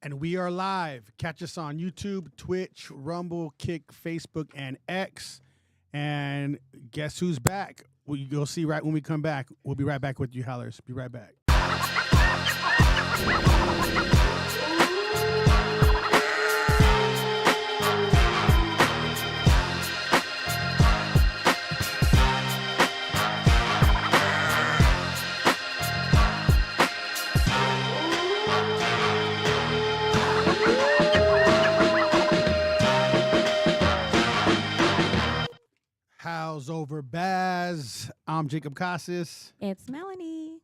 And we are live. Catch us on YouTube, Twitch, Rumble, Kick, Facebook, and X. And guess who's back? You'll see right when we come back. We'll be right back with you, Howlers. Be right back. Howls over Baaz. I'm Jacob Casas. It's Melanie.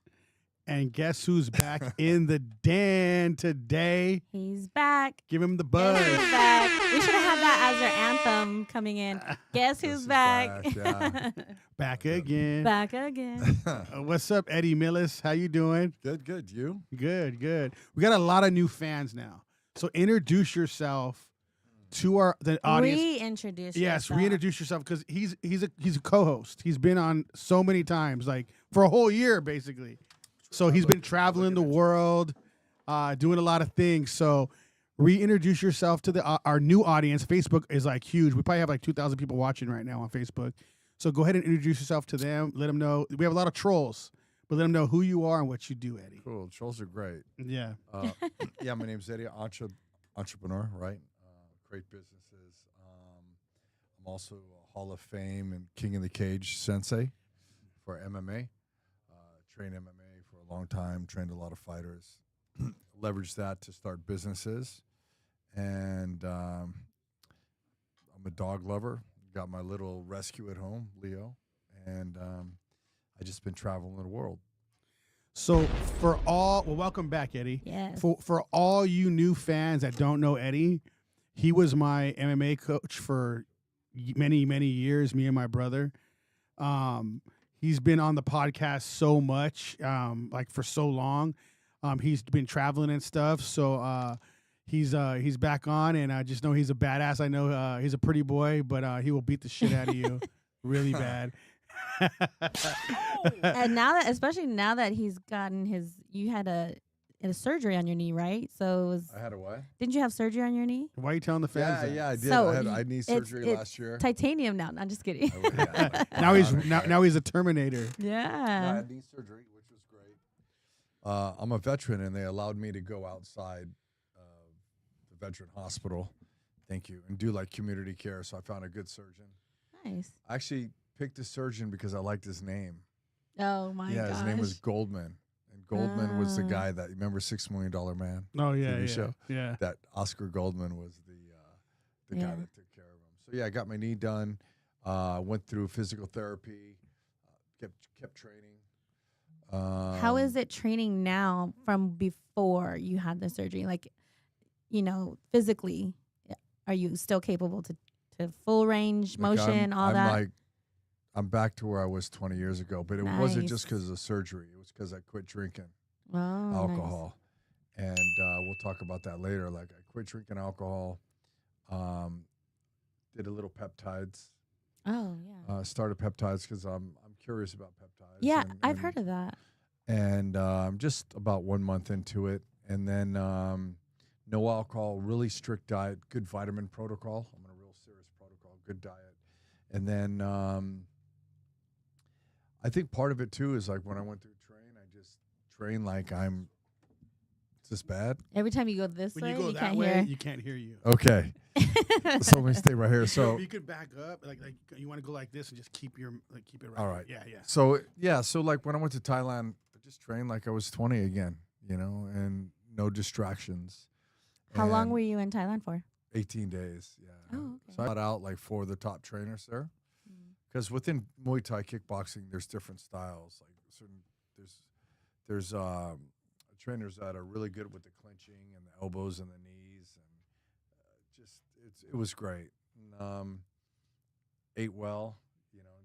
And guess who's back in the den today? He's back. Give him the buzz. Guess who's back. We should have had that as our anthem coming in. Guess who's back? Yeah. Back again. Back again. What's up, Eddy Millis? How you doing? Good. You? Good. We got a lot of new fans now. So introduce yourself to the audience. Reintroduce Yes, yourself. reintroduce yourself because he's a co-host. He's been on so many times, like for a whole year basically. So he's been traveling the world, doing a lot of things. So reintroduce yourself to our new audience. Facebook is like huge. We probably have like 2,000 people watching right now on Facebook. So go ahead and introduce yourself to them. Let them know. We have a lot of trolls, but let them know who you are and what you do, Eddy. Cool. Trolls are great. Yeah. Yeah, my name's Eddy, entrepreneur, right? Great businesses. I'm also a Hall of Fame and King of the Cage sensei for MMA. Trained MMA for a long time, trained a lot of fighters. Leveraged that to start businesses. And I'm a dog lover. Got my little rescue at home, Leo. And I just been traveling the world. So welcome back, Eddy. Yes. For all you new fans that don't know Eddy, he was my MMA coach for many, many years, me and my brother. He's been on the podcast so much, like for so long. He's been traveling and stuff. So he's back on, and I just know he's a badass. I know he's a pretty boy, but he will beat the shit out of you really bad. And especially now that he's gotten you had a surgery on your knee, right? So I had a what? didn't you have surgery on your knee? Why are you telling the fans that? Yeah, I did. So I had knee surgery it's last year. Titanium now. I'm just kidding. Now he's a Terminator. I Yeah. had knee surgery, which was great. I'm a veteran, and they allowed me to go outside the veteran hospital. Thank you. And do like community care. So I found a good surgeon. Nice. I actually picked a surgeon because I liked his name. Oh my gosh. His name was Goldman. And Goldman was the guy that, you remember $6 Million Man? Oh yeah, TV show? yeah. That Oscar Goldman was the guy that took care of him. So yeah, I got my knee done. Went through physical therapy. Kept training. How is it training now from before you had the surgery? Like, physically, are you still capable to full range motion, all that? I'm back to where I was 20 years ago, but it wasn't just because of the surgery. It was because I quit drinking alcohol. Nice. And we'll talk about that later. Like, I quit drinking alcohol, did a little peptides. Oh, yeah. Started peptides because I'm curious about peptides. Yeah, I've heard of that. And I'm just about 1 month into it. And then no alcohol, really strict diet, good vitamin protocol. I'm on a real serious protocol, good diet. And then I think part of it, too, is like when I went through train, I just train like I'm is this bad? Every time you go this When way, you go that can't way, hear. you can't hear you. Okay. So let me stay right here. So you could back up, like you want to go like this and just keep it right. all right. Yeah. So like when I went to Thailand, I just trained like I was 20 again, and no distractions. How long And were you in Thailand for? 18 days. Yeah. Oh, okay. So I got out like 4 of the top trainers there. Because within Muay Thai kickboxing, there's different styles. Like there's trainers that are really good with the clinching and the elbows and the knees, and it was great. And, ate well,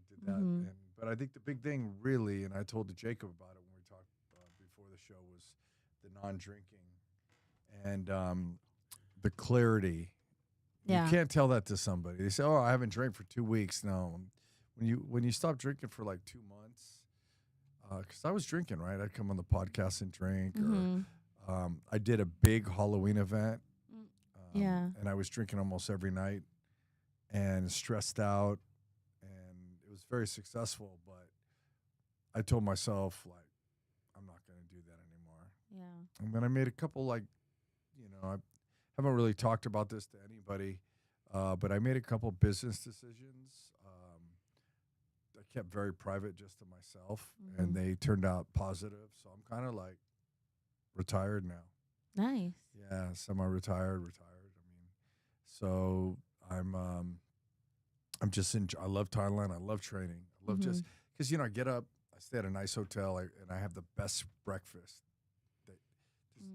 did that. But I think the big thing really, and I told Jacob about it when we talked before the show, was the non-drinking and the clarity. Yeah. You can't tell that to somebody. They say, "Oh, I haven't drank for 2 weeks." No. When you stop drinking for like 2 months, because I was drinking, right? I'd come on the podcast and drink, or I did a big Halloween event. Yeah. And I was drinking almost every night and stressed out, and it was very successful. But I told myself, like, I'm not going to do that anymore. Yeah. And then I made a couple, like, I haven't really talked about this to anybody, but I made a couple business decisions. I kept very private just to myself, and they turned out positive. So I'm kind of like retired now. Nice. Yeah, semi-retired, retired. I mean, so I'm just I love Thailand. I love training. I love just because I get up, I stay at a nice hotel, and I have the best breakfast.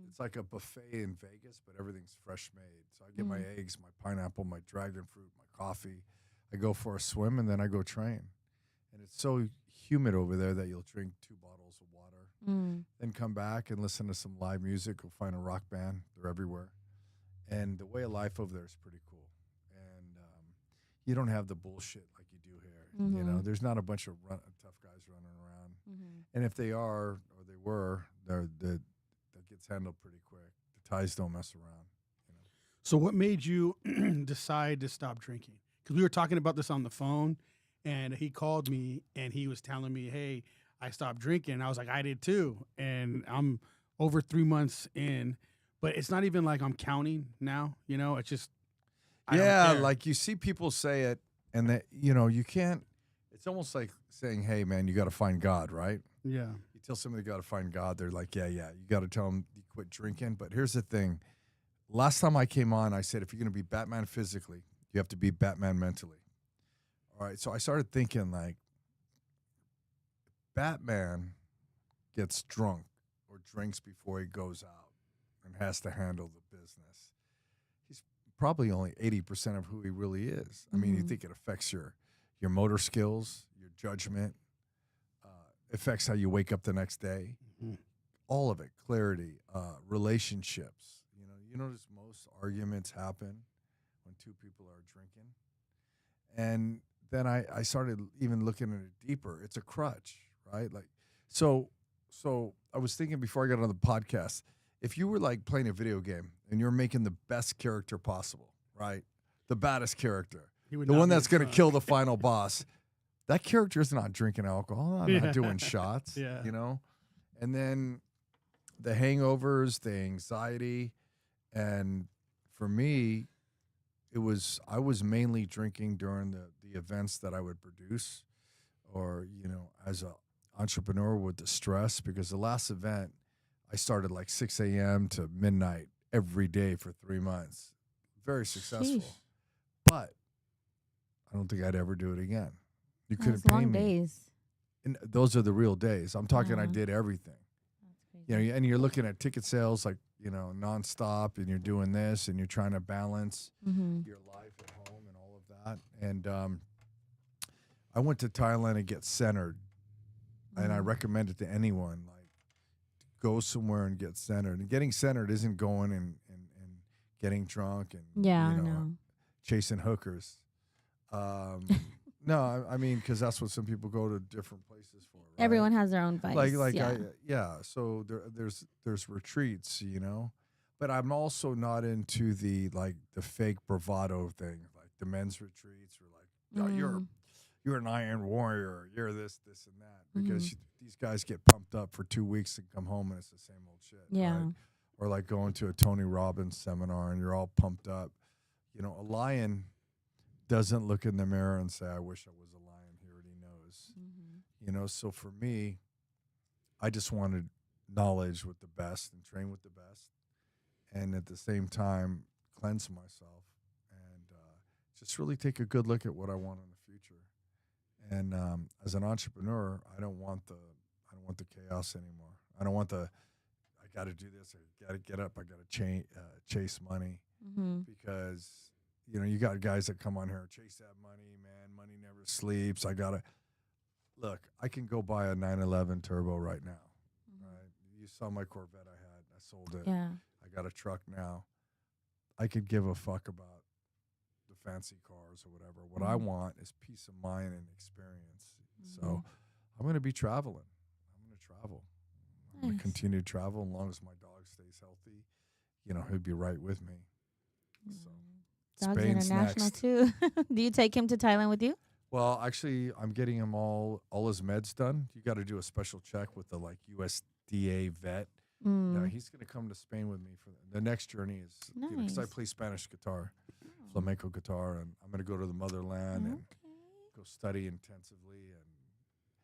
It's like a buffet in Vegas, but everything's fresh made. So I get my eggs, my pineapple, my dragon fruit, my coffee. I go for a swim, and then I go train. And it's so humid over there that you'll drink 2 bottles of water, then come back and listen to some live music. Go find a rock band. They're everywhere. And the way of life over there is pretty cool. And you don't have the bullshit like you do here. There's not a bunch of tough guys running around. And if they are, or they were, that gets handled pretty quick. The Thais don't mess around. So what made you decide to stop drinking? Because we were talking about this on the phone, and he called me, and he was telling me, hey, I stopped drinking. I was like, I did too. And I'm over 3 months in, but it's not even like I'm counting now, it's just, I don't care. Like you see people say it, and that, you can't, it's almost like saying, hey man, you got to find God, right? Yeah. You tell somebody you got to find God. They're like, yeah, you got to tell them you quit drinking. But here's the thing. Last time I came on, I said, if you're going to be Batman physically, you have to be Batman mentally. All right, so I started thinking, like, Batman gets drunk or drinks before he goes out and has to handle the business. He's probably only 80% of who he really is. I mean, you think it affects your motor skills, your judgment, affects how you wake up the next day, all of it, clarity, relationships. You notice most arguments happen when 2 people are drinking. And then I started even looking at it deeper. It's a crutch, right? Like, so I was thinking before I got on the podcast, if you were like playing a video game and you're making the best character possible, right? The baddest character, the one that's going to kill the final boss, that character is not drinking alcohol, not doing shots, And then the hangovers, the anxiety, and for me, I was mainly drinking during the events that I would produce, or as an entrepreneur with the stress, because the last event I started like 6 a.m. to midnight every day for 3 months, very successful. Sheesh. But I don't think I'd ever do it again. You couldn't pay long me. Days. And those are the real days. I'm talking. I did everything. That's crazy. And you're looking at ticket sales like nonstop, and you're doing this, and you're trying to balance your life at home and all of that. And I went to Thailand to get centered, and I recommend it to anyone. Like, go somewhere and get centered. And getting centered isn't going and getting drunk and chasing hookers. No, I mean, because that's what some people go to different places for. Right? Everyone has their own vice. So there's retreats, but I'm also not into the fake bravado thing, like the men's retreats, or like you're an iron warrior, you're this and that, because these guys get pumped up for 2 weeks and come home and it's the same old shit. Yeah. Right? Or like going to a Tony Robbins seminar and you're all pumped up. A lion doesn't look in the mirror and say, I wish I was a lion. He already knows. So for me, I just wanted knowledge with the best and train with the best, and at the same time cleanse myself and just really take a good look at what I want in the future. And as an entrepreneur, I don't want the chaos anymore. I don't want I got to do this. I got to get up. I got to chase money because you got guys that come on here and chase that money, man. Money never sleeps. I can go buy a 911 Turbo right now. Right? You saw my Corvette I had. I sold it. Yeah. I got a truck now. I could give a fuck about the fancy cars or whatever. What I want is peace of mind and experience. So I'm going to be traveling. I'm going to travel. I'm going to continue to travel as long as my dogs stays healthy, he'd be right with me. So Dog's Spain's international next. too. Do you take him to Thailand with you? Well, actually, I'm getting him all his meds done. You got to do a special check with the USDA vet. Yeah, he's going to come to Spain with me for the next journey. Is because I Nice. play Spanish guitar, flamenco guitar, and I'm going to go to the motherland and go study intensively and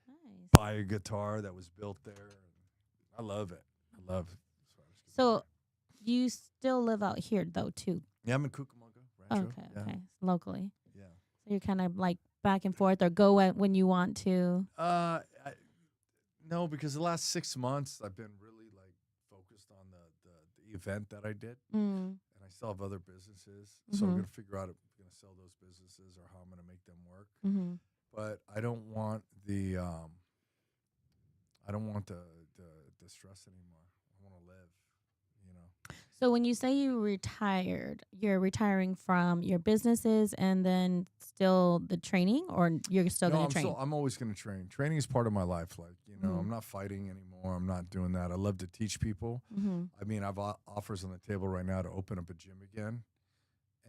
Nice. buy a guitar that was built there. And I love it. I love Spanish guitar. So you still live out here though too? Yeah, I'm in Cucamonga, Rancho. Okay, Yeah. okay, locally. Yeah. So you're kind of like back and forth, or go when you want to. No, because the last 6 months I've been really focused on the event that I did, and I still have other businesses, so I'm gonna figure out if I'm gonna sell those businesses or how I'm gonna make them work. But I don't want the stress anymore. I want to live, So when you say you retired, you're retiring from your businesses and then still the training, or you're still No, going to train? I'm always going to train. Training is part of my life. I'm not fighting anymore. I'm not doing that. I love to teach people. I mean, I've offers on the table right now to open up a gym again.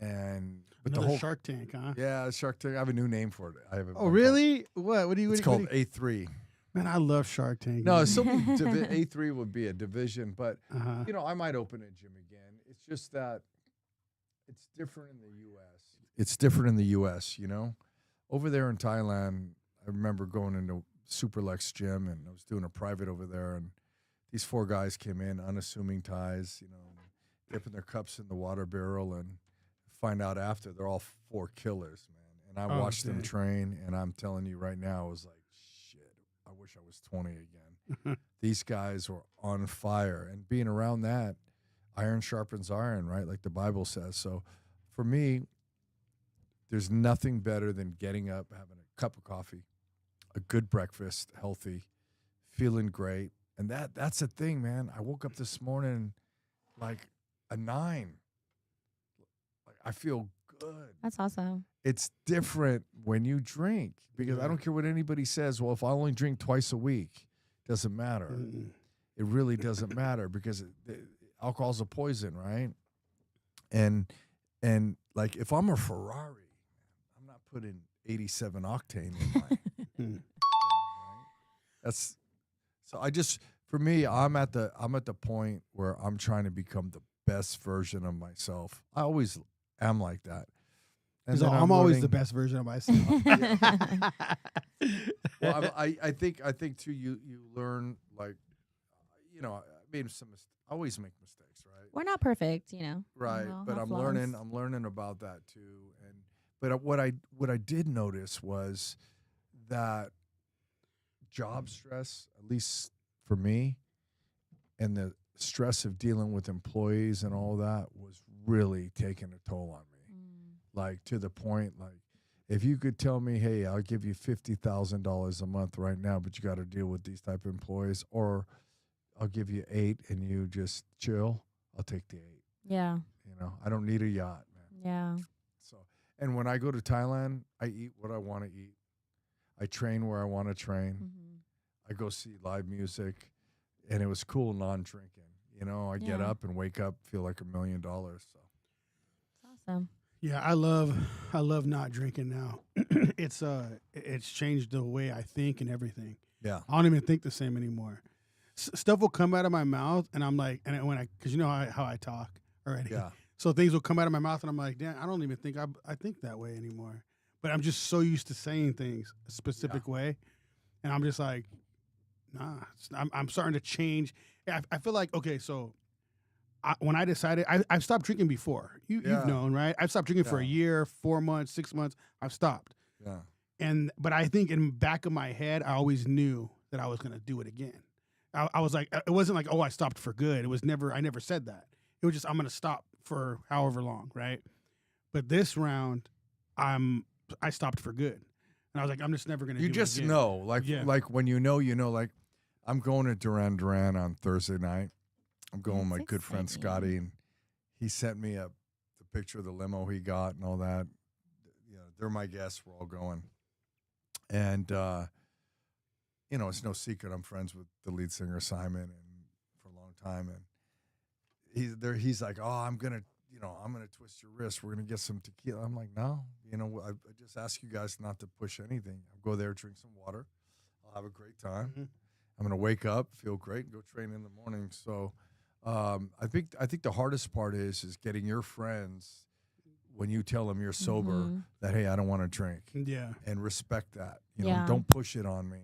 But Another the whole Shark Tank, huh? Yeah, Shark Tank. I have a new name for it. Oh, really? What do you? It's called A3. Man, I love Shark Tank. No, A3 would be a division, but I might open a gym again. It's just that it's different in the U.S. It's different in the U.S. Over there in Thailand, I remember going into Superlex gym, and I was doing a private over there, and these 4 guys came in, unassuming ties, dipping their cups in the water barrel, and find out after they're all 4 killers, man. And I watched them train, and I'm telling you right now, I was like, shit, I wish I was 20 again. These guys were on fire, and being around that, iron sharpens iron, right? Like the Bible says. So for me, there's nothing better than getting up, having a cup of coffee, a good breakfast, healthy, feeling great. And that's the thing, man. I woke up this morning like a 9. Like I feel good. That's awesome. It's different when you drink, because I don't care what anybody says. Well, if I only drink twice a week, doesn't matter. It really doesn't matter, because alcohol's a poison, right? And like if I'm a Ferrari, I'm not putting 87 octane in mine. That's so. For me, I'm at the point where I'm trying to become the best version of myself. I always am like that. And So I'm always the best version of myself. Well, I think too. You learn, I made I always make mistakes, right? We're not perfect, Right, We all but have I'm flaws. learning about that too. But what I did notice was that job stress, at least for me, and the stress of dealing with employees and all that was really taking a toll on me. Like to the point, like if you could tell me, hey, I'll give you $50,000 a month right now, but you got to deal with these type of employees, or I'll give you 8 and you just chill, I'll take the 8. Yeah. I don't need a yacht, man. Yeah. So, and when I go to Thailand, I eat what I want to eat. I train where I want to train. I go see live music, and it was cool non-drinking. I get Yeah. up and wake up, feel like $1 million. So It's awesome. Yeah, I love not drinking now. It's changed the way I think and everything. yeah, I don't even think the same anymore. Stuff will come out of my mouth, and I'm like, because you know how I talk already. yeah. So things will come out of my mouth, and I'm like, damn, I don't even think I think that way anymore. But I'm just so used to saying things a specific way, and I'm just like, nah. I'm starting to change. I feel like, okay, so when I decided, I've stopped drinking before. You've known, right? I've stopped drinking for a year, 4 months, 6 months. I've stopped. Yeah. But I think in the back of my head, I always knew that I was going to do it again. I was like, it wasn't like, oh, I stopped for good. It was never, I never said that. It was just, I'm going to stop for however long, right? But this round, I stopped for good. And I was like, I'm just never going to do it again. You just know, like when you know, like I'm going to Duran Duran on Thursday night. I'm going with my good friend Scotty, and he sent me the picture of the limo he got and all that. They're my guests. We're all going. And, it's no secret I'm friends with the lead singer, Simon, and for a long time. he's there. He's like, oh, I'm gonna twist your wrist. We're gonna get some tequila. I'm like, no, I just ask you guys not to push anything. I'll go there, drink some water. I'll have a great time. Mm-hmm. I'm gonna wake up, feel great, and go train in the morning. So, I think the hardest part is getting your friends when you tell them you're sober that, hey, I don't want to drink. Yeah. And respect that. Yeah. Don't push it on me.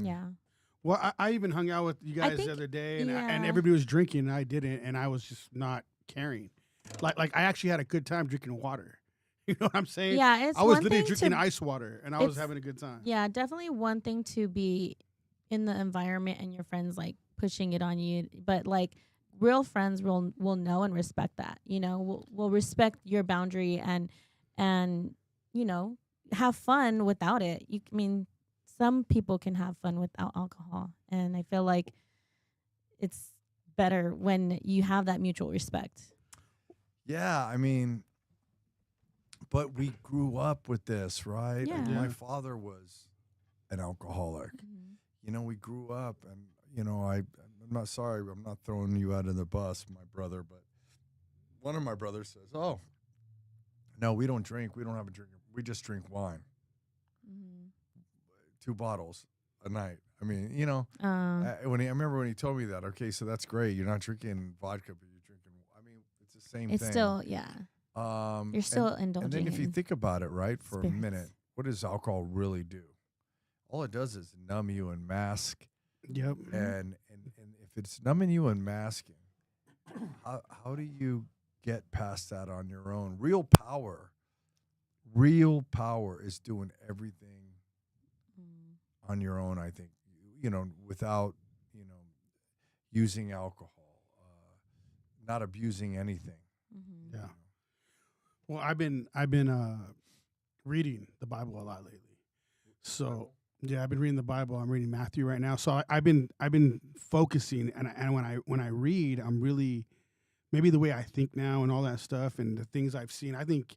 Yeah. Well, I even hung out with you guys the other day, and yeah. and everybody was drinking, and I didn't, and I was just not caring. Like I actually had a good time drinking water. You know what I'm saying? Yeah, it's I was one literally thing drinking to- ice water, and I was having a good time. Yeah, definitely one thing to be in the environment and your friends like pushing it on you, but like real friends will know and respect that. Will respect your boundary and have fun without it. Some people can have fun without alcohol, and I feel like it's better when you have that mutual respect. Yeah, but we grew up with this, right? Yeah. Like, my father was an alcoholic. We grew up, and I'm not sorry, I'm not throwing you out of the bus, my brother, but one of my brothers says, "Oh, no, we don't drink. We don't have a drink. We just drink wine. 2 bottles a night." I remember when he told me that. Okay, so that's great. You're not drinking vodka, but you're drinking. It's the same thing. It's still, yeah. You're still indulging. And then if you in think about it, right, for spirits. a minute, what does alcohol really do? All it does is numb you and mask. Yep. And if it's numbing you and masking, how do you get past that on your own? Real power is doing everything on your own, I think, without, using alcohol, not abusing anything. Yeah. Well, I've been reading the Bible a lot lately. So yeah, I've been reading the Bible. I'm reading Matthew right now. So I've been focusing, and when I read, I'm really, maybe the way I think now and all that stuff and the things I've seen. I think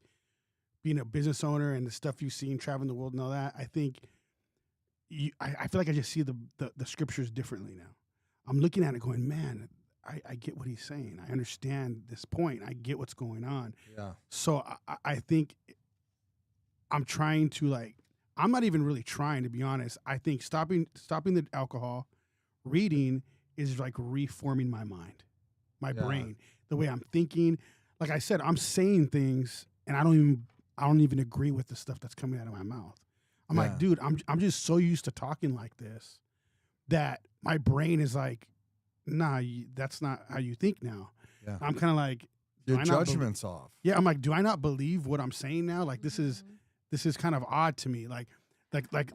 being a business owner and the stuff you've seen, traveling the world and all that, I think I feel like I just see the scriptures differently now. I'm looking at it going, man, I get what he's saying. I understand this point. I get what's going on. Yeah. So I think I'm trying to I'm not even really trying, to be honest. I think stopping the alcohol, reading is like reforming my mind, my brain, the way I'm thinking. Like I said, I'm saying things and I don't even agree with the stuff that's coming out of my mouth. I'm like, dude, I'm just so used to talking like this that my brain is like, nah, that's not how you think now. Yeah. I'm kind of like, your judgment's off. Yeah, I'm like, do I not believe what I'm saying now? Like this is kind of odd to me. Like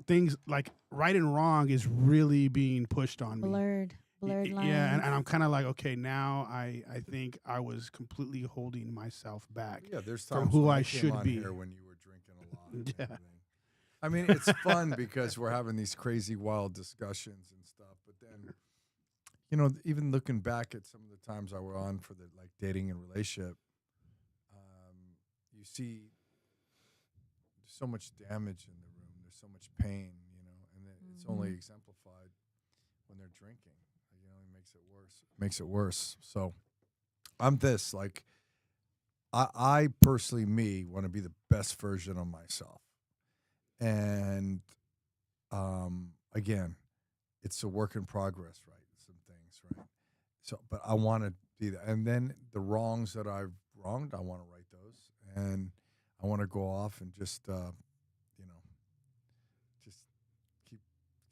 things like right and wrong is really being pushed on me. Blurred lines. Yeah, and I'm kind of like, okay, now I think I was completely holding myself back. Yeah, there's times from who when I came should on be. Here when you were drinking a lot. Yeah. I mean, it's fun because we're having these crazy, wild discussions and stuff. But then, even looking back at some of the times I were on for the dating and relationship, you see so much damage in the room. There's so much pain, and it's only exemplified when they're drinking. It makes it worse. So I'm this, I personally, want to be the best version of myself. And again, it's a work in progress, right? Some things, right? So, but I want to do that. And then the wrongs that I've wronged, I want to right those. And I want to go off and just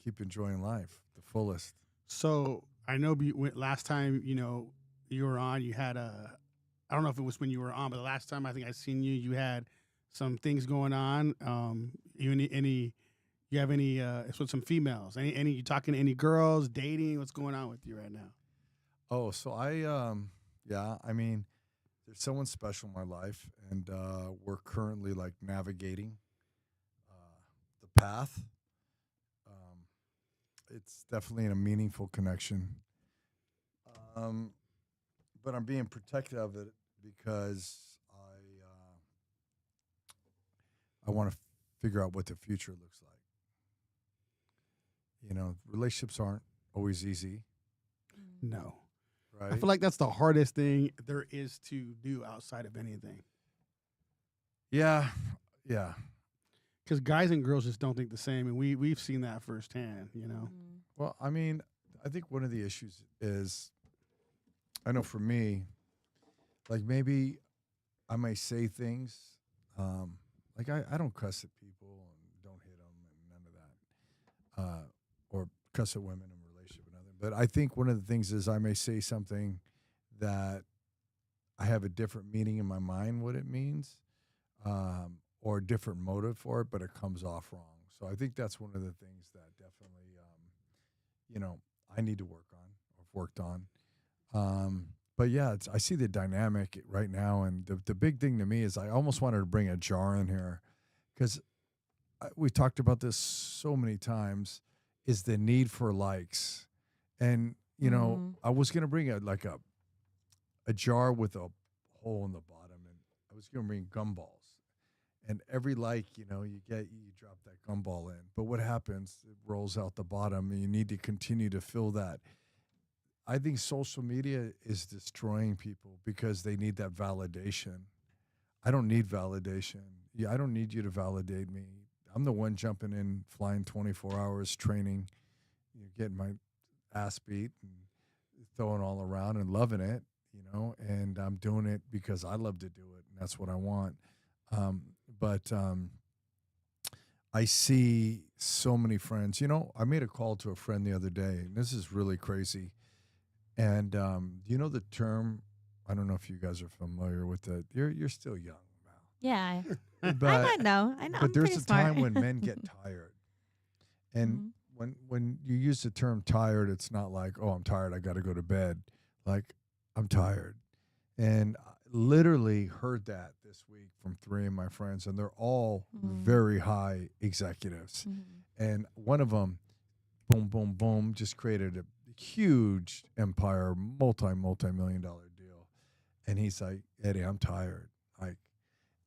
keep enjoying life the fullest. So I know last time, you were on, you had I don't know if it was when you were on, but the last time I think I seen you had some things going on. You have any with some females? Any you talking to any girls, dating? What's going on with you right now? Oh, so there's someone special in my life, and we're currently navigating the path. It's definitely a meaningful connection. But I'm being protective of it because I want to figure out what the future looks like. Relationships aren't always easy. No. right? I feel like that's the hardest thing there is to do outside of anything. Yeah. Because guys and girls just don't think the same, and we've seen that firsthand. Well, I mean, I think one of the issues is, I know for me, like maybe I may say things, like I don't cuss at people and don't hit them and none of that, or cuss at women in a relationship and nothing. But I think one of the things is I may say something that I have a different meaning in my mind what it means, or a different motive for it, but it comes off wrong. So I think that's one of the things that definitely, I need to work on, or have worked on. But yeah, I see the dynamic right now, and the big thing to me is I almost wanted to bring a jar in here, because we talked about this so many times, is the need for likes. And, I was going to bring a jar with a hole in the bottom, and I was going to bring gumballs. And every like, you drop that gumball in. But what happens? It rolls out the bottom, and you need to continue to fill that. I think social media is destroying people because they need that validation. I don't need validation. Yeah, I don't need you to validate me. I'm the one jumping in, flying 24 hours, training, getting my ass beat and throwing all around and loving it, and I'm doing it because I love to do it, and that's what I want. But I see so many friends. I made a call to a friend the other day, and this is really crazy. And do you know the term? I don't know if you guys are familiar with it. You're still young, Val. Yeah. But, I might know. I know. But I'm there's pretty a smart. time when men get tired. And when you use the term tired, it's not like, oh, I'm tired, I got to go to bed. Like, I'm tired. And I literally heard that this week from 3 of my friends, and they're all very high executives. And one of them, boom, boom, boom, just created a huge empire, multi-million-dollar deal. And he's like, Eddy, I'm tired.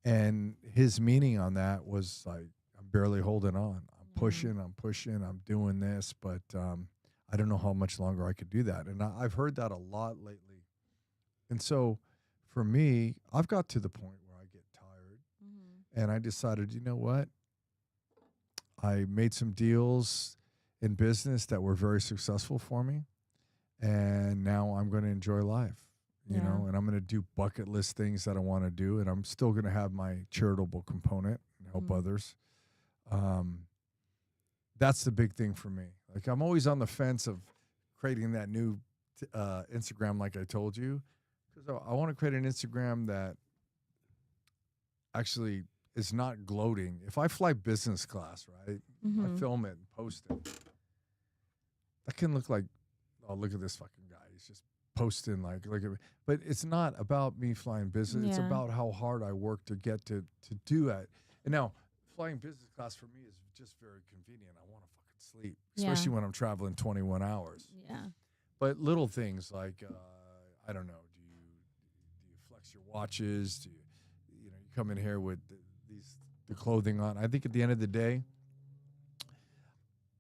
And his meaning on that was like, I'm barely holding on. I'm pushing, I'm doing this, but I don't know how much longer I could do that. And I've heard that a lot lately. And so for me, I've got to the point where I get tired, and I decided, you know what? I made some deals in business that were very successful for me, and now I'm going to enjoy life. And I'm going to do bucket list things that I want to do, and I'm still going to have my charitable component and help others. That's the big thing for me. Like, I'm always on the fence of creating that new Instagram, like I told you, because I want to create an Instagram that actually is not gloating. If I fly business class, right, I film it and post it. That can look like, oh, look at this fucking guy. He's just posting look at me. But it's not about me flying business. It's about how hard I work to get to do it. And now flying business class for me is just very convenient. I want to fucking sleep, especially when I'm traveling 21 hours. Yeah. But little things like, I don't know, do you flex your watches? Do you come in here with the clothing on? I think at the end of the day,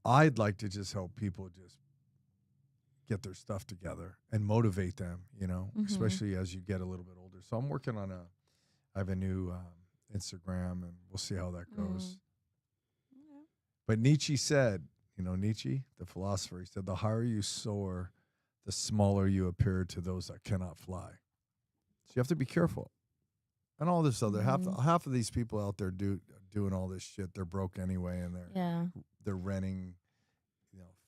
I'd like to just help people just get their stuff together and motivate them, especially as you get a little bit older. So I'm working on I have a new Instagram, and we'll see how that goes. But Nietzsche said, Nietzsche, the philosopher, he said, the higher you soar, the smaller you appear to those that cannot fly. So you have to be careful. And all this other, half of these people out there doing all this shit, they're broke anyway, and they're renting,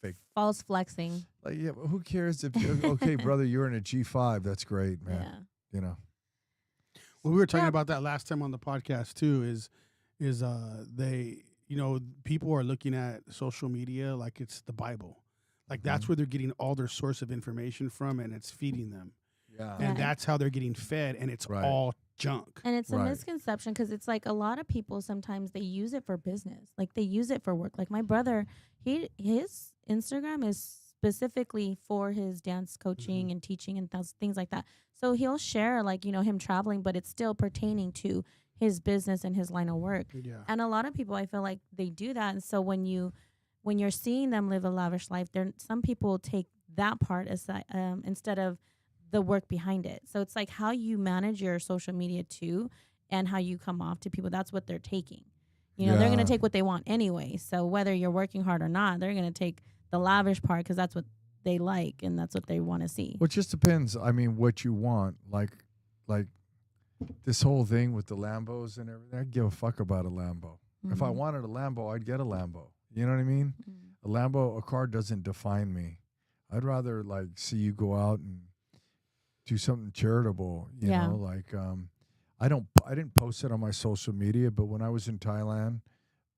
fake false flexing. Like, yeah, but who cares if okay, brother, you're in a G5, that's great, man. Yeah. Well, we were talking about that last time on the podcast too. Is they, people are looking at social media like it's the Bible, like that's where they're getting all their source of information from, and it's feeding them. Yeah. And that's how they're getting fed, and it's all junk. And it's a misconception, because it's like a lot of people sometimes they use it for business, like they use it for work. Like my brother, his Instagram is specifically for his dance coaching and teaching and things like that. So he'll share him traveling, but it's still pertaining to his business and his line of work. Yeah. And a lot of people, I feel like they do that. And so when you're seeing them live a lavish life, some people take that part as instead of the work behind it. So it's like how you manage your social media too, and how you come off to people. That's what they're taking. You know, they're going to take what they want anyway. So whether you're working hard or not, they're going to take the lavish part because that's what they like and that's what they want to see. Well, it just depends. I mean, what you want. Like this whole thing with the Lambos and everything. I give a fuck about a Lambo. If I wanted a Lambo, I'd get a Lambo. You know what I mean? A Lambo, a car doesn't define me. I'd rather like see you go out and do something charitable. You know, like I didn't post it on my social media, but when I was in Thailand,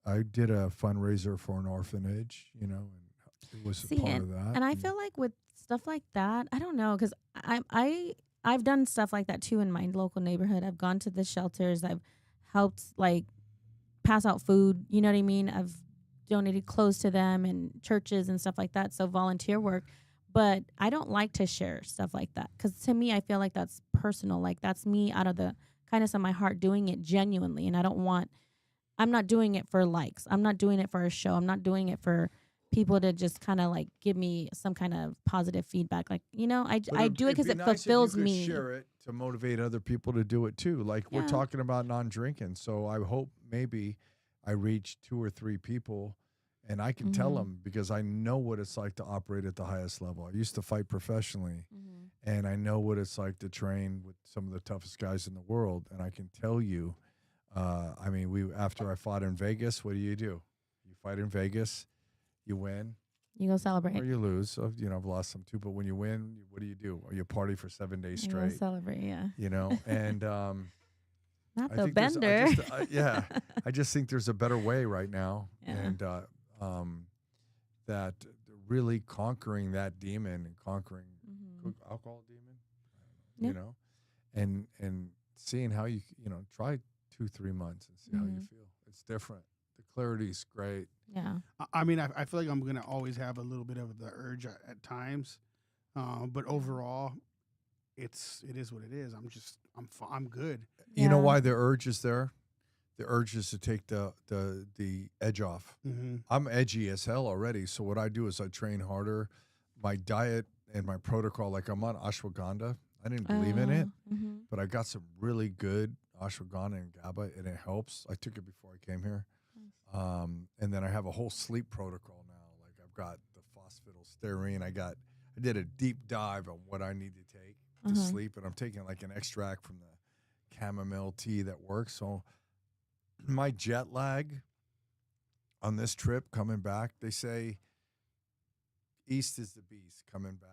I did a fundraiser for an orphanage. You know, and it was a part of that. And I feel like with stuff like that, I don't know, because I've done stuff like that too in my local neighborhood. I've gone to the shelters. I've helped like pass out food. You know what I mean? I've donated clothes to them and churches and stuff like that. So volunteer work. But I don't like to share stuff like that because to me, I feel like that's personal. Like that's me out of the kindness of my heart doing it genuinely. And I'm not doing it for likes. I'm not doing it for a show. I'm not doing it for people to just kind of like give me some kind of positive feedback. Like, you know, I do it because it fulfills me. Share it to motivate other people to do it too. Like we're talking about non-drinking. So I hope maybe I reach 2 or 3 people and I can tell them because I know what it's like to operate at the highest level. I used to fight professionally and I know what it's like to train with some of the toughest guys in the world. And I can tell you, I mean, after I fought in Vegas, what do? You fight in Vegas, you win. You go celebrate. Or you lose. So, you know, I've lost some too. But when you win, what do? Or you party for 7 days straight. You go celebrate, yeah. You know, and not the bender. I just think there's a better way right now. Yeah. And that really conquering that demon and conquering alcohol demon, you know, and seeing how you know, try 2-3 months and see how you feel. It's different. The clarity's great. Yeah. I mean, I feel like I'm going to always have a little bit of the urge at times. But overall, it is what it is. I'm good. You know why the urge is there? The urge is to take the edge off. I'm edgy as hell already. So what I do is I train harder. My diet and my protocol, like I'm on ashwagandha. I didn't believe in it, but I got some really good ashwagandha and GABA, and it helps. I took it before I came here. And then I have a whole sleep protocol now. Like I've got the phosphatidylserine. I did a deep dive on what I need to take to sleep, and I'm taking like an extract from the chamomile tea that works. So my jet lag on this trip coming back, they say east is the beast coming back.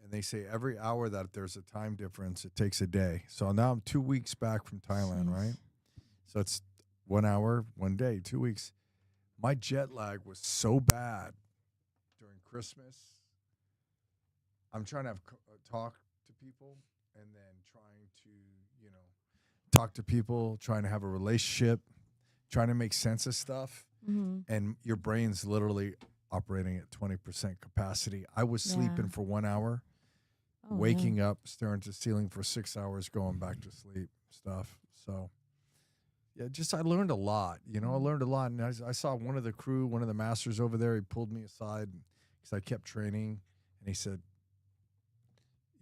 And they say every hour that there's a time difference, it takes a day. So now I'm 2 weeks back from Thailand, right? So it's 1 hour, 1 day, 2 weeks. My jet lag was so bad during Christmas. I'm trying to talk to people and then trying to, you know, talk to people, trying to have a relationship, trying to make sense of stuff. And your brain's literally operating at 20% capacity. I was sleeping for 1 hour, waking up, staring at the ceiling for 6 hours, going back to sleep stuff. So, yeah, I learned a lot. You know, I learned a lot. And I saw one of the crew, one of the masters over there, he pulled me aside because I kept training. And he said,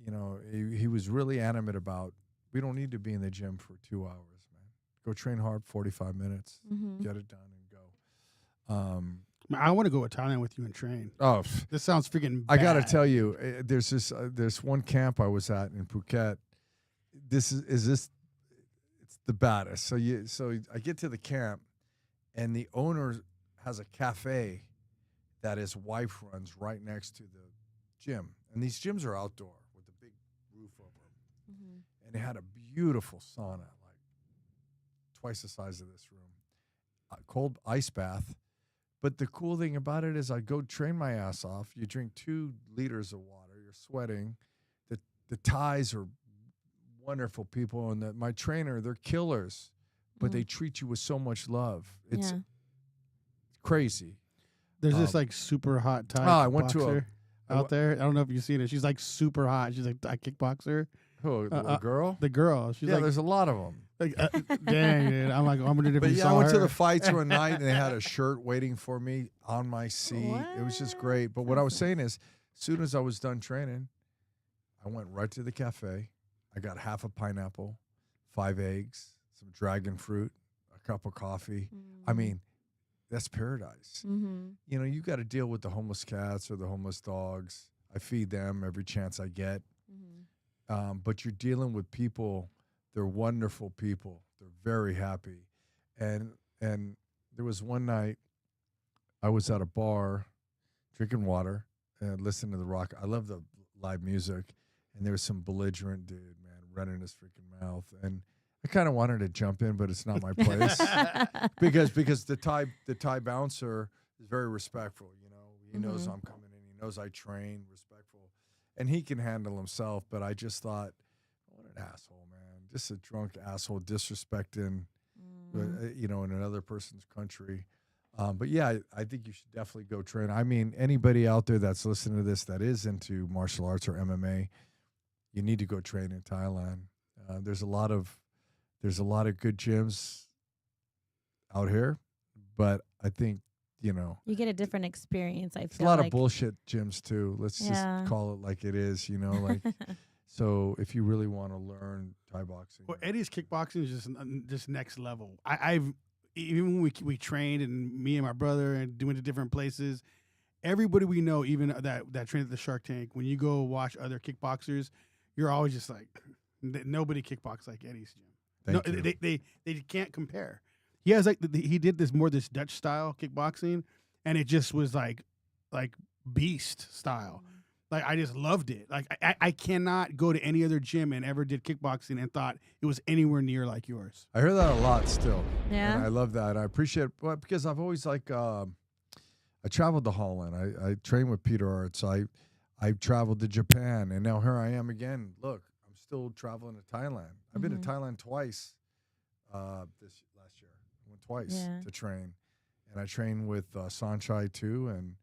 you know, he was really animate about, we don't need to be in the gym for 2 hours, man. Go train hard, 45 minutes, get it done and go. I want to go to Thailand with you and train. Oh, this sounds freaking bad. I got to tell you, there's one camp I was at in Phuket. It's the baddest. So I get to the camp, and the owner has a cafe that his wife runs right next to the gym. And these gyms are outdoor with a big roof over them. And it had a beautiful sauna, like twice the size of this room, cold ice bath. But the cool thing about it is I go train my ass off. You drink 2 liters of water. You're sweating. The Thais are wonderful people. And my trainer, they're killers. But they treat you with so much love. It's crazy. There's this like super hot Thai I went boxer out there. I don't know if you've seen it. She's like super hot. She's like a kickboxer. Who, the girl? The girl. She's like, there's a lot of them. Like, dang, dude. I'm like, I'm gonna do. But yeah, I went to the fights one night, and they had a shirt waiting for me on my seat. It was just great. But what I was saying is, as soon as I was done training, I I went right to the cafe. I got half a pineapple, 5 eggs, some dragon fruit, a cup of coffee. I mean, that's paradise. You know, you got to deal with the homeless cats or the homeless dogs. I feed them every chance I get. But you're dealing with people. They're wonderful people. They're very happy. And there was one night I was at a bar drinking water and listening to the rock. I love the live music. And there was some belligerent dude, man, running his freaking mouth. And I kind of wanted to jump in, but it's not my place. because the Thai bouncer is very respectful, you know. He knows I'm coming in. He knows I train, respectful. And he can handle himself, but I just thought, what an asshole, man. Just a drunk asshole disrespecting, you know, in another person's country. But yeah, I think you should definitely go train. I mean, anybody out there that's listening to this that is into martial arts or MMA, you need to go train in Thailand. There's a lot of good gyms out here, but I think, you know, you get a different experience. I it's feel a lot like of bullshit gyms too. Let's just call it like it is, you know, like. So if you really want to learn Thai boxing, well, Eddy's kickboxing is just next level. I've even when we trained, and me and my brother and doing it different places, everybody we know, even that trained at the Shark Tank, when you go watch other kickboxers, you're always just like, nobody kickbox like Eddy's gym. They can't compare. He has like he did this Dutch style kickboxing, and it just was like beast style. Like I just loved it. Like I cannot go to any other gym and ever did kickboxing and thought it was anywhere near like yours. I hear that a lot still. Yeah, and I love that. I appreciate it, well, because I've always like I traveled to Holland. I trained with Peter Arts. I traveled to Japan, and now here I am again. Look, I'm still traveling to Thailand. I've been to Thailand twice. This last year, I went twice to train, and I trained with Sanchai too. And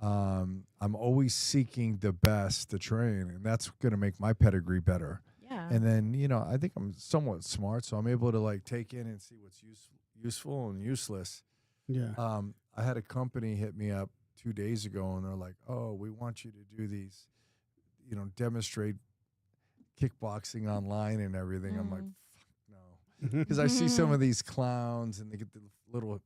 I'm always seeking the best to train, and that's going to make my pedigree better. Yeah. And then, you know, I think I'm somewhat smart, so I'm able to like take in and see what's useful and useless. Yeah. I had a company hit me up 2 days ago, and they're like, "Oh, we want you to do these, you know, demonstrate kickboxing online and everything." I'm like, "Fuck no," because I see some of these clowns, and they get the little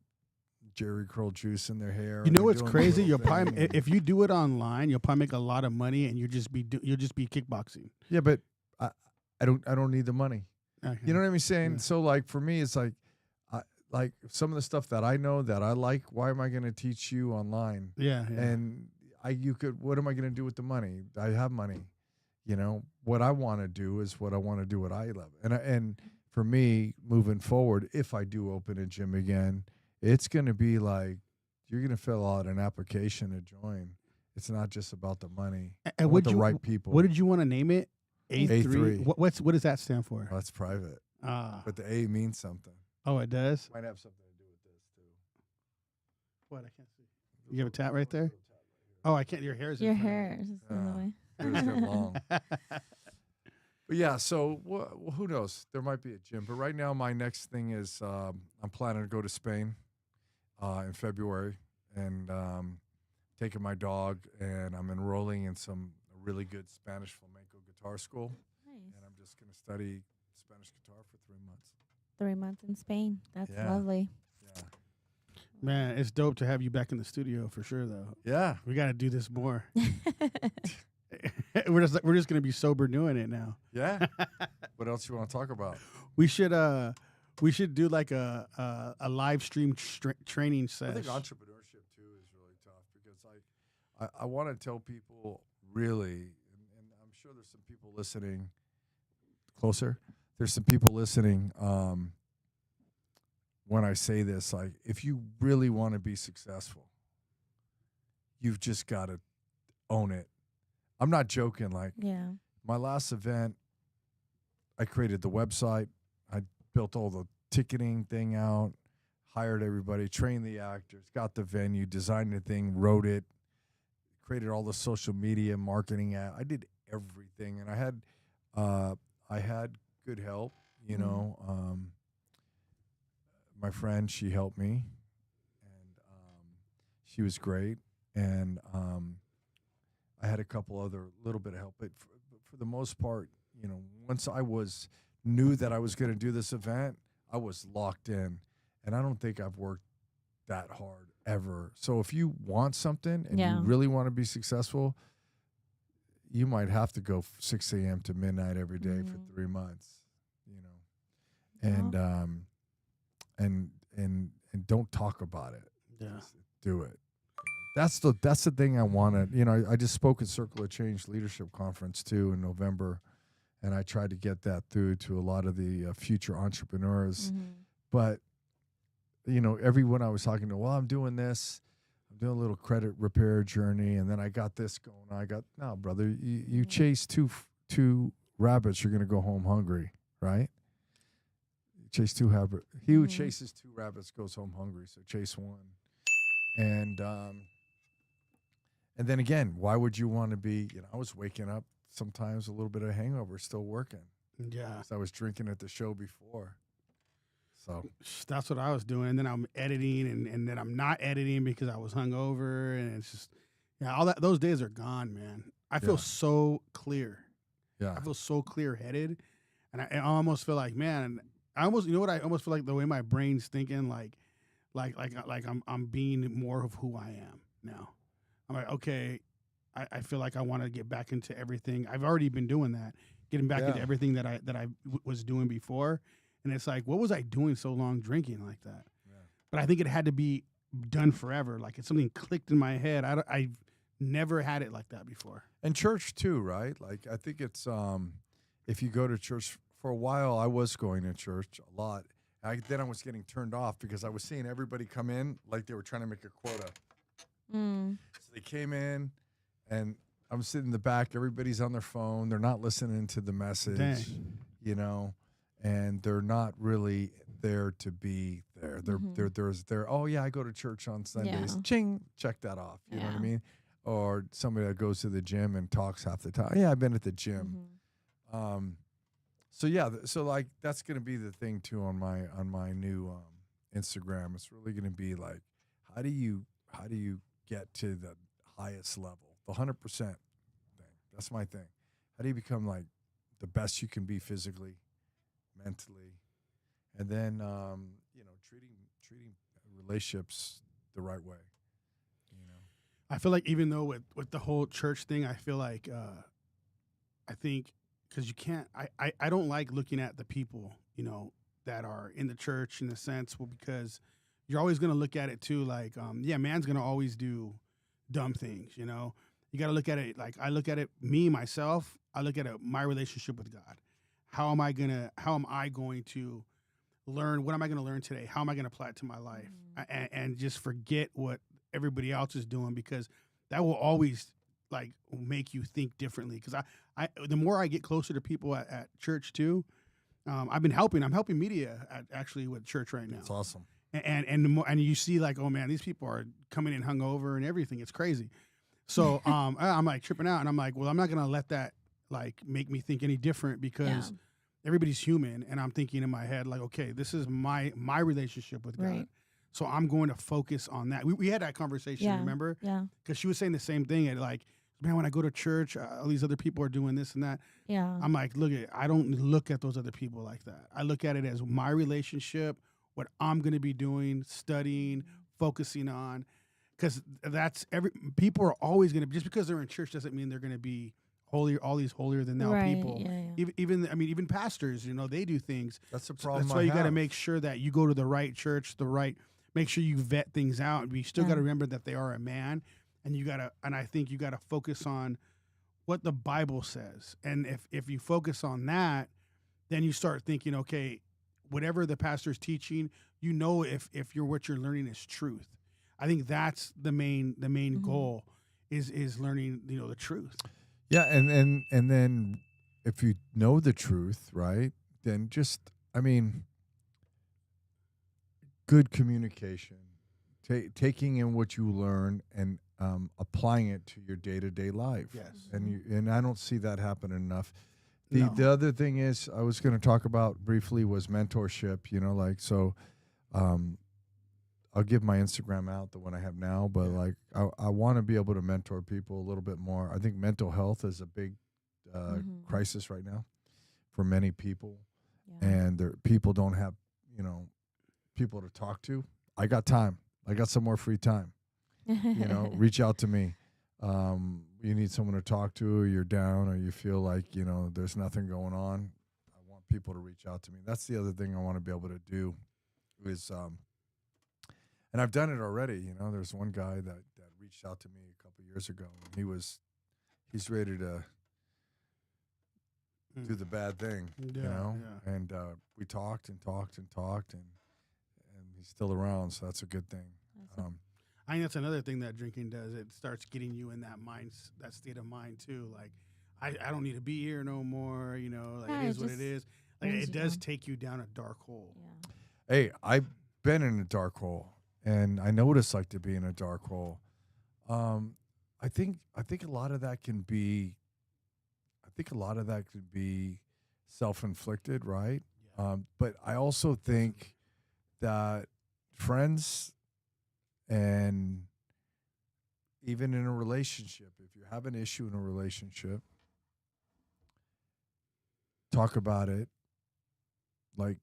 Jerry curl juice in their hair. You know what's crazy? You'll probably, if you do it online, you'll probably make a lot of money, and you'll just be kickboxing. Yeah, but I don't need the money. Okay. You know what I'm saying? Yeah. So like for me, it's like some of the stuff that I know that I like. Why am I going to teach you online? Yeah. And what am I going to do with the money? I have money. You know, what I want to do is what I want to do, what I love. And for me, moving forward, if I do open a gym again, it's going to be like, you're going to fill out an application to join. It's not just about the money. And with the right people. What did you want to name it? A3. What does that stand for? Well, that's private. But the A means something. Oh, it does? Might have something to do with this too. What? I can't see. You have a tat right there? Oh, I can't. Your hair's your hair is in the way. Yours get long. But yeah, so who knows? There might be a gym. But right now, my next thing is I'm planning to go to Spain in February, and taking my dog, and I'm enrolling in some really good Spanish flamenco guitar school. Nice. And I'm just going to study Spanish guitar for 3 months. 3 months in Spain. That's lovely. Yeah. Man, it's dope to have you back in the studio for sure, though. Yeah. We got to do this more. We're just gonna be sober doing it now. Yeah. What else you want to talk about? We should do like a live stream training I session. think entrepreneurship too is really tough, because I want to tell people really, and I'm sure there's some people listening closer. There's some people listening when I say this, like, if you really want to be successful, you've just got to own it. I'm not joking. Like, my last event, I created the website. I built all the ticketing thing out, hired everybody, trained the actors, got the venue, designed the thing, wrote it, created all the social media marketing ad. I did everything, and I had good help. You know, my friend, she helped me, and she was great, and I had a couple other little bit of help. But for the most part, once I knew that I was going to do this event, I was locked in, and I don't think I've worked that hard ever. So if you want something and you really want to be successful, you might have to go 6 a.m. to midnight every day for 3 months, and don't talk about it. Yeah. Just do it. That's the thing I wanted. I just spoke at Circle of Change Leadership Conference too in November, and I tried to get that through to a lot of the future entrepreneurs. But everyone I was talking to, well, I'm doing this. I'm doing a little credit repair journey, and then I got this going. No, brother, you chase two rabbits, you're going to go home hungry, right? You chase two rabbits. He who chases two rabbits goes home hungry, so chase one. And then again, why would you want to be, I was waking up sometimes a little bit of hangover, still working. Yeah. 'Cause I was drinking at the show before. So that's what I was doing. And then I'm editing and then I'm not editing because I was hungover. And it's just, those days are gone, man. I feel so clear. Yeah. I feel so clear headed. And I almost feel like, man, I almost feel like the way my brain's thinking, like I'm being more of who I am now. I'm like, okay, I feel like I want to get back into everything. I've already been doing that, getting back into everything that I was doing before. And it's like, what was I doing so long drinking like that? Yeah. But I think it had to be done forever. Like it's something clicked in my head. I've never had it like that before. And church too, right? Like I think it's if you go to church for a while, I was going to church a lot. Then I was getting turned off because I was seeing everybody come in like they were trying to make a quota. So they came in, and I'm sitting in the back. Everybody's on their phone. They're not listening to the message, and they're not really there to be there. They're oh yeah, I go to church on Sundays. Ching, check that off. You know what I mean? Or somebody that goes to the gym and talks half the time. Yeah, I've been at the gym. So like that's gonna be the thing too on my new Instagram. It's really gonna be like, how do you get to the highest level, the 100% thing? That's my thing. How do you become like the best you can be physically, mentally, and then treating relationships the right way. I feel like even though with the whole church thing, I feel like I think because you can't. I don't like looking at the people that are in the church in a sense, because you're always going to look at it too like man's going to always do dumb things. You got to look at it like I look at it myself. I look at it my relationship with God. How am I going to learn? What am I going to learn today? How am I going to apply it to my life? And just forget what everybody else is doing, because that will always like make you think differently. Because I the more I get closer to people at church too, I'm helping media actually with church right now. That's awesome. And the more, and you see like, oh man, these people are coming in hungover and everything. It's crazy. So I'm like tripping out, and I'm like, well, I'm not gonna let that like make me think any different, because everybody's human. And I'm thinking in my head like, okay, this is my relationship with God. Right. So I'm going to focus on that. We had that conversation, remember? Yeah. Because she was saying the same thing. And like, man, when I go to church, all these other people are doing this and that. Yeah. I'm like, I don't look at those other people like that. I look at it as my relationship, what I'm going to be doing, studying, focusing on. Because people are always going to, just because they're in church doesn't mean they're going to be holier, all these holier than thou people. Yeah. Even pastors, they do things. That's the problem. That's why you got to make sure that you go to the right church, make sure you vet things out. We still got to remember that they are a man, and I think you got to focus on what the Bible says. And if you focus on that, then you start thinking, okay, whatever the pastor's teaching, if what you're learning is truth. I think that's the main goal is learning, the truth. Yeah, and then if you know the truth, right, then good communication, taking in what you learn and applying it to your day-to-day life. Yes. And I don't see that happen enough. The other thing is I was going to talk about briefly was mentorship, I'll give my Instagram out, the one I have now, but I want to be able to mentor people a little bit more. I think mental health is a big crisis right now for many people, Yeah. and people don't have people to talk to. I got time. I got some more free time. Reach out to me. You need someone to talk to, or you're down, or you feel like there's nothing going on. I want people to reach out to me. That's the other thing I want to be able to do is and I've done it already. There's one guy that reached out to me a couple years ago, and he's ready to do the bad thing, and we talked and he's still around, so that's a good thing. I think that's another thing that drinking does. It starts getting you in that state of mind too. Like, I don't need to be here no more. It is what it is. Like, it does take you down a dark hole. Yeah. Hey, I've been in a dark hole, and I know what it's like to be in a dark hole. I think a lot of that can be. Self-inflicted, right? Yeah. But I also think that friends, and even in a relationship, if you have an issue in a relationship, talk about it. Like,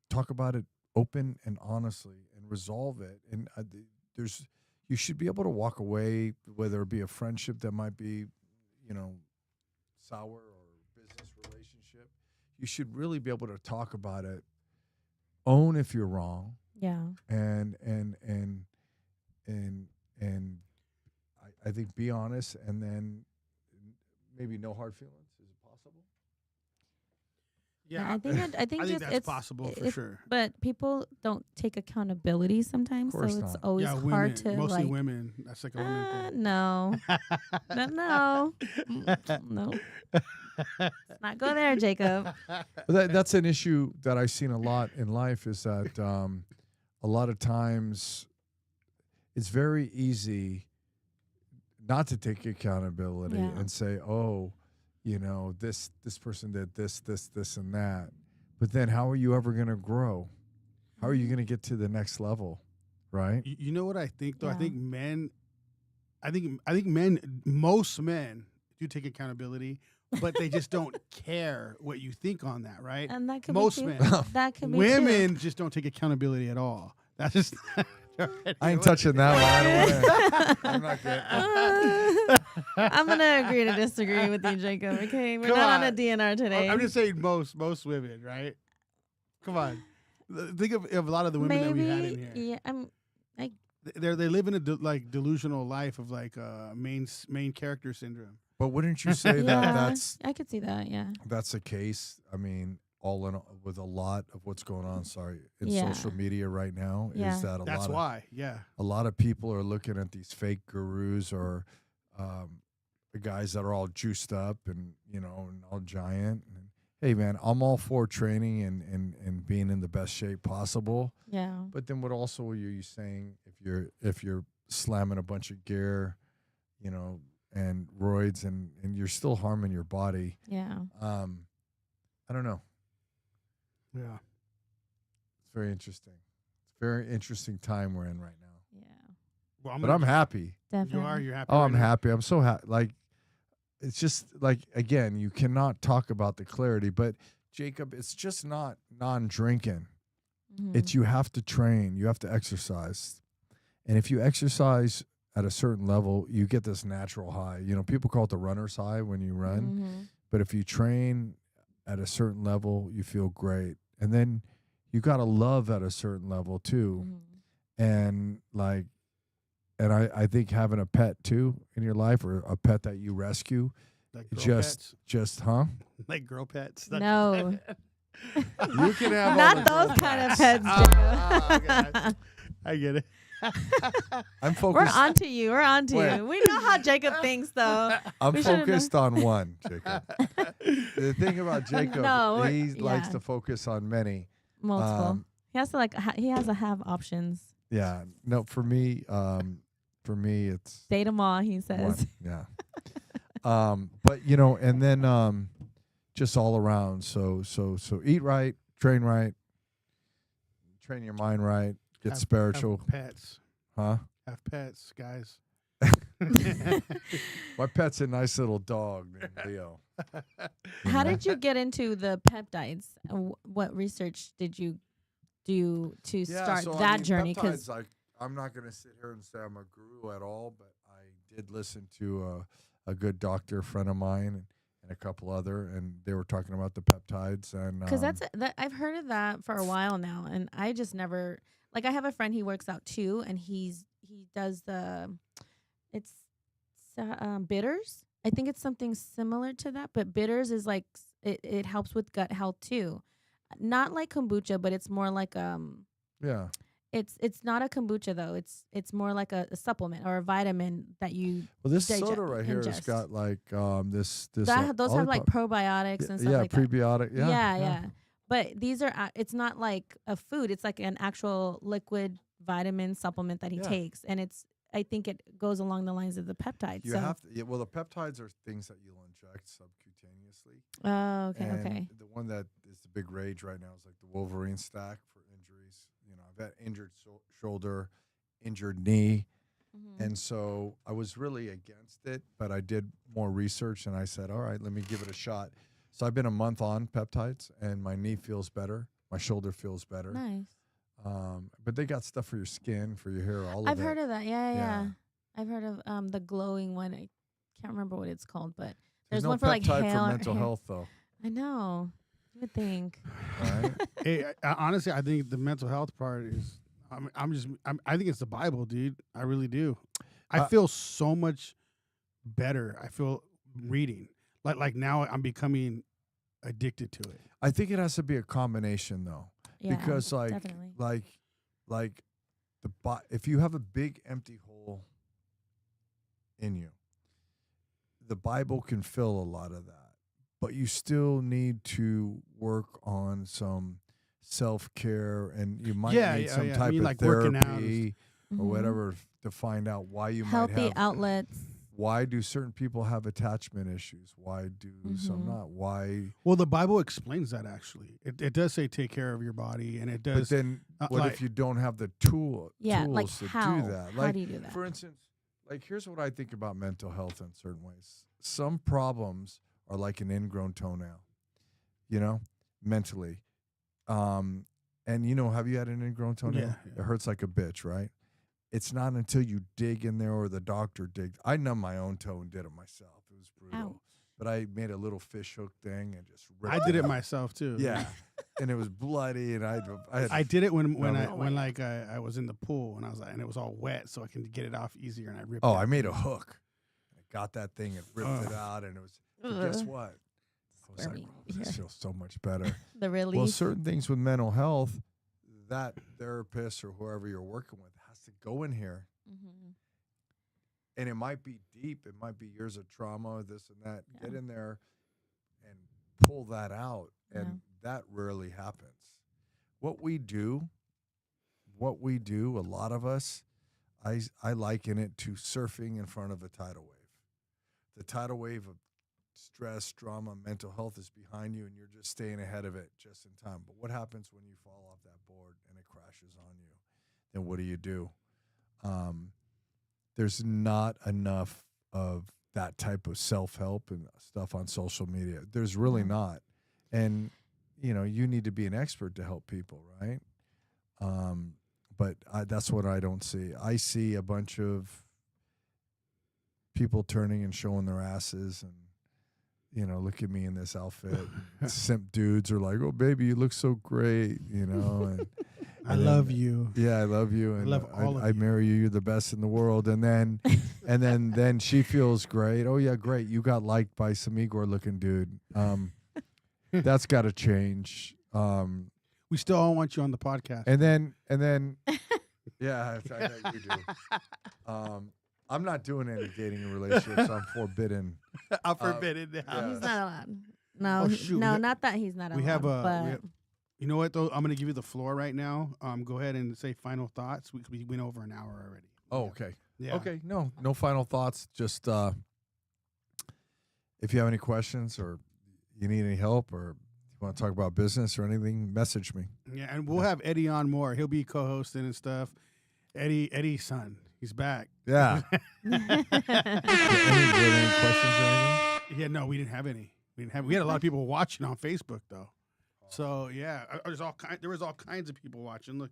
talk about it open and honestly, and resolve it. And you should be able to walk away, whether it be a friendship that might be, sour, or business relationship. You should really be able to talk about it, own if you're wrong. Yeah. And I think be honest, and then maybe no hard feelings. Is it possible? Yeah, I think that's possible for sure. But people don't take accountability sometimes, so it's not. always hard to mostly women. That's like a women thing. No. No. Let's not go there, Jacob. That's an issue that I've seen a lot in life, is that a lot of times it's very easy not to take accountability and say, oh, this person did this, and that. But then how are you ever going to grow? How are you going to get to the next level, right? You know what I think, though? Yeah. I think most men do take accountability, but they just don't care what you think on that, right? And that could most be men. That could be women just don't take accountability at all. That's just. I ain't touching that one. I'm not getting. I'm gonna agree to disagree with you, Jacob. Okay, we're not on a DNR today. I'm just saying most women, right? Come on, think of a lot of the women that we had in here. Yeah, they live in a delusional life of main character syndrome. But wouldn't you say that I could see that. Yeah, that's the case? I mean, all in all, with a lot of what's going on. In social media right now, is that a lot of people are looking at these fake gurus, or the guys that are all juiced up and and all giant. And, hey man, I'm all for training and being in the best shape possible. Yeah. But then what also are you saying if you're slamming a bunch of gear, and roids and you're still harming your body? Yeah. I don't know. Yeah. It's very interesting. It's a very interesting time we're in right now. Yeah. Well, I'm happy. Definitely. You're happy. Oh, I'm happy. I'm so happy. Like, it's just like, again, you cannot talk about the clarity, but Jacob, it's just not non-drinking. Mm-hmm. It's you have to train, you have to exercise. And if you exercise at a certain level, you get this natural high. People call it the runner's high when you run. Mm-hmm. But if you train at a certain level, you feel great. And then you got to love at a certain level too. Mm-hmm. And I think having a pet too in your life, or a pet that you rescue, like girl pets? Like girl pets. No. You can have not those kind of pets, Jacob. I get it. I'm focused. We're onto you. We know how Jacob thinks, though. I'm focused on one, Jacob. The thing about Jacob, he likes to focus on many. Multiple. He has to he has to have options. Yeah. No, for me, it's date them all. He says. One. Yeah. But and then just all around. So eat right, train your mind right. Get spiritual. Have pets. Huh? Have pets, guys. My pet's a nice little dog named Leo. How did you get into the peptides? What research did you do to start that journey? Because I'm not going to sit here and say I'm a guru at all, but I did listen to a good doctor friend of mine and a couple other, and they were talking about the peptides. And because I've heard of that for a while now, and I just never I have a friend, he works out too, and he does it's bitters. I think it's something similar to that, but bitters is it helps with gut health too. Not like kombucha, but it's more like It's not a kombucha though. It's more like a supplement or a vitamin that you. Well, this soda right here has got this. Those have like probiotics and stuff like that. Prebiotic. Yeah. But these are. It's not like a food. It's like an actual liquid vitamin supplement that he takes, and I think it goes along the lines of the peptides. You have to. Well, the peptides are things that you'll inject subcutaneously. Oh, okay, and okay. The one that is the big rage right now is like the Wolverine stack for injuries. I've had injured shoulder, injured knee. Mm-hmm. And so I was really against it, but I did more research and I said, all right, let me give it a shot. So I've been a month on peptides and my knee feels better. My shoulder feels better. Nice. But they got stuff for your skin, for your hair, all of it. I've heard of that. Yeah. I've heard of the glowing one. I can't remember what it's called, but there's no one for like peptide hair. for mental health, though. I know. You would think. Right? Hey, honestly, I think the mental health part is. I think it's the Bible, dude. I really do. I feel so much better. I feel reading like now I'm becoming addicted to it. I think it has to be a combination, though, Yeah, because definitely. if you have a big empty hole in you, the Bible can fill a lot of that. But you still need to work on some self-care, and you might need some type of therapy or whatever to find out why you healthy might have outlets. Why do certain people have attachment issues? Why do some not? Why? Well, the Bible explains that actually. It does say take care of your body, and it does. But then, what if you don't have the tools to how? do that? How do you do that? For instance, here's what I think about mental health in certain ways. Some problems are like an ingrown toenail, mentally. And have you had an ingrown toenail? Yeah. It hurts like a bitch, right? It's not until you dig in there or the doctor digged. I numbed my own toe and did it myself. It was brutal. Ow. But I made a little fish hook thing and just ripped I did it out. myself too. Yeah. And it was bloody, and I did it when I was in the pool and and it was all wet, so I can get it off easier, and I ripped. I made a hook. I got that thing and ripped it out, and it was. But guess what? I was like, this feels so much better. The relief. Well, certain things with mental health, that therapist or whoever you're working with has to go in here, and it might be deep. It might be years of trauma, this and that. Yeah. Get in there and pull that out, and that rarely happens. What we do, a lot of us, I liken it to surfing in front of a tidal wave. The tidal wave of stress, drama, mental health is behind you, and you're just staying ahead of it just in time. But what happens when you fall off that board and it crashes on you? Then what do? There's not enough of that type of self-help and stuff on social media. There's really not. And, you need to be an expert to help people, right? But that's what I don't see. I see a bunch of people turning and showing their asses and, look at me in this outfit. Simp dudes are like, oh, baby, you look so great, And I love you. Yeah, I love you. And I love all of you. I marry you. You're the best in the world. And then, then she feels great. Oh yeah, great. You got liked by some Igor-looking dude. That's got to change. We still all want you on the podcast. And then, yeah, I know you do. I'm not doing any dating and relationships. I'm forbidden. I'm forbidden. Yeah. He's not allowed. No, Oh, shoot. not that he's not allowed. You know what, though? I'm going to give you the floor right now. Go ahead and say final thoughts. We went over an hour already. Oh, okay. Yeah. Okay. No final thoughts. Just if you have any questions or you need any help or you want to talk about business or anything, message me. Yeah, and we'll have Eddy on more. He'll be co-hosting and stuff. Eddy's son. He's back. Yeah. Any questions or anything? Yeah, no, we didn't have any. We had a lot of people watching on Facebook though. So yeah, there was all kinds of people watching. Look,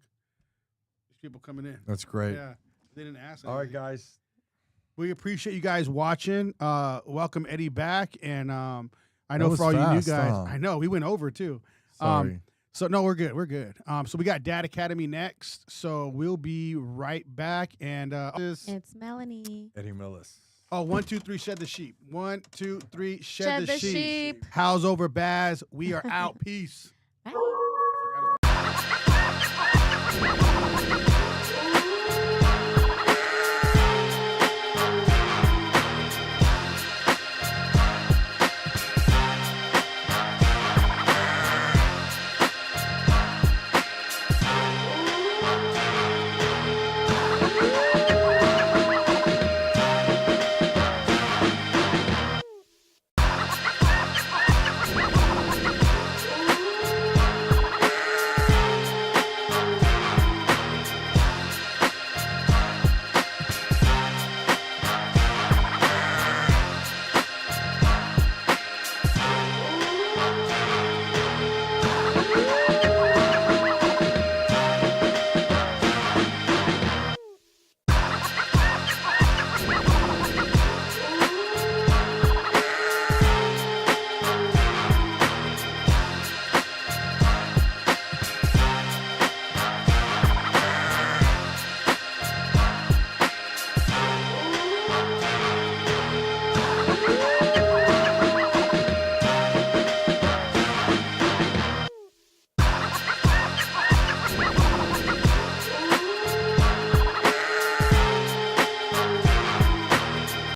there's people coming in. That's great. Yeah, they didn't ask. All right, anything. guys. We appreciate you guys watching. Welcome Eddy back, and I know was for all you new fast, guys, huh? I know we went over too. Sorry. So no, we're good. We're good. So we got Dad Academy next. So we'll be right back. And It's Melanie. Eddy Millis. oh, 1, 2, 3, shed the sheep. 1, 2, 3, shed the sheep. sheep. Howls over Baaz. We are out. Peace.